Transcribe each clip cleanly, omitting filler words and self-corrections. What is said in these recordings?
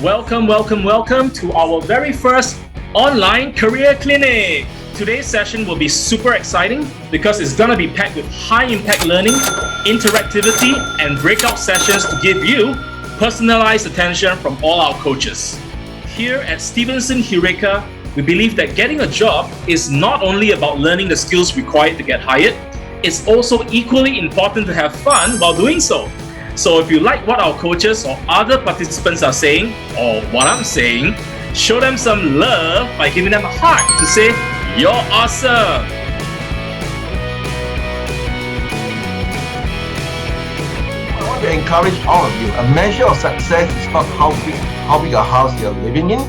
Welcome to our very first online career clinic. Today's session will be super exciting because it's going to be packed with high impact learning, interactivity, and breakout sessions to give you personalized attention from all our coaches. Here at Stevenson Hureca, we believe that getting a job is not only about learning the skills required to get hired, it's also equally important to have fun while doing so. So if you like what our coaches or other participants are saying, or what I'm saying, show them some love by giving them a heart to say, "You're awesome." I want to encourage all of you. A measure of success is not how big a house you're living in.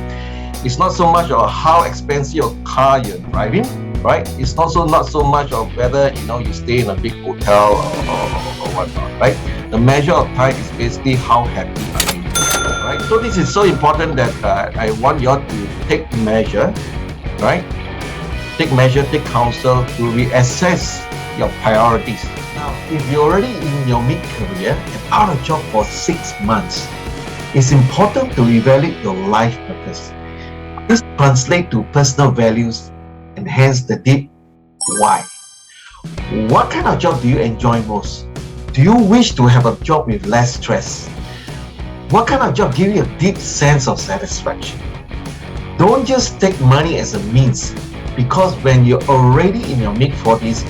It's not so much of how expensive a car you're driving, right? It's also not so much of whether you stay in a big hotel or whatnot, right? The measure of time is basically how happy are you, right? So this is so important that I want you all to take measure, right? Take measure, take counsel to reassess your priorities. Now, if you're already in your mid-career and out of job for 6 months, it's important to evaluate your life purpose. This translates to personal values and hence the deep why. What kind of job do you enjoy most? Do you wish to have a job with less stress? What kind of job gives you a deep sense of satisfaction? Don't just take money as a means, because when you're already in your mid-40s,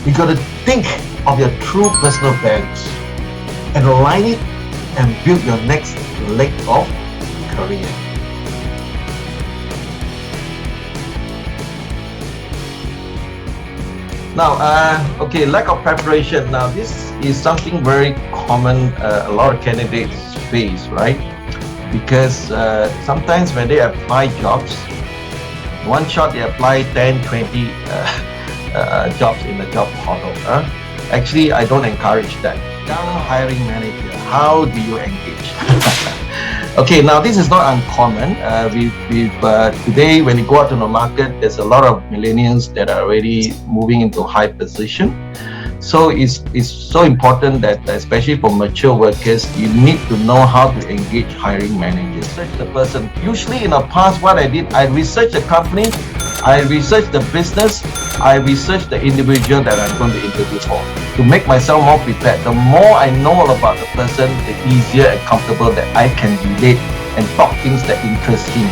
you got to think of your true personal values and align it and build your next leg of career. Now, lack of preparation. Now, this is something very common a lot of candidates face, right? Because sometimes when they apply jobs, one shot they apply 10, 20 jobs in the job portal. Actually, I don't encourage that. Young hiring manager, how do you engage? Okay, now this is not uncommon. Today, when you go out to the market, there's a lot of millennials that are already moving into high position. So it's so important that, especially for mature workers, you need to know how to engage hiring managers. Research the person. Usually in the past, what I did, I researched the company, I researched the business, I researched the individual that I'm going to interview for, to make myself more prepared. The more I know about the person, the easier and comfortable that I can relate and talk things that interest him.